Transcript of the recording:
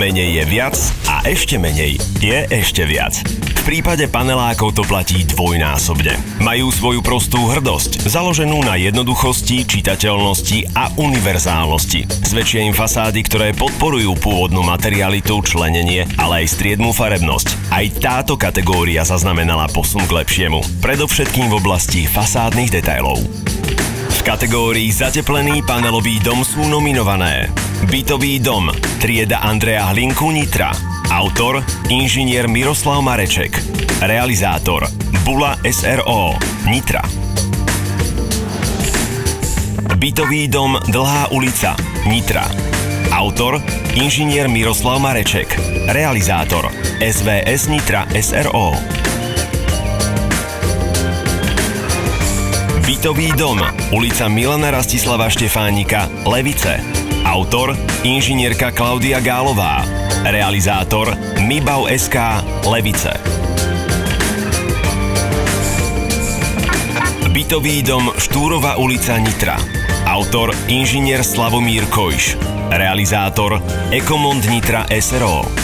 Menej je viac a ešte menej je ešte viac. V prípade panelákov to platí dvojnásobne. Majú svoju prostú hrdosť, založenú na jednoduchosti, čitateľnosti a univerzálnosti. Zväčšia im fasády, ktoré podporujú pôvodnú materialitu, členenie, ale aj striedmú farebnosť. Aj táto kategória zaznamenala posun k lepšiemu, predovšetkým v oblasti fasádnych detailov. V kategórii Zateplený panelový dom sú nominované Bytový dom, trieda Andreja Hlinku Nitra. Autor inžinier Miroslav Mareček. Realizátor Bula SRO Nitra. Bytový dom Dlhá ulica Nitra. Autor inžinier Miroslav Mareček. Realizátor SVS Nitra SRO. Bytový dom, ulica Milana Rastislava Štefánika, Levice. Autor inžinierka Klaudia Gálová. Realizátor Mibav SK, Levice. Bytový dom Štúrova ulica Nitra. Autor inžinier Slavomír Kojš. Realizátor Ekomond Nitra SRO.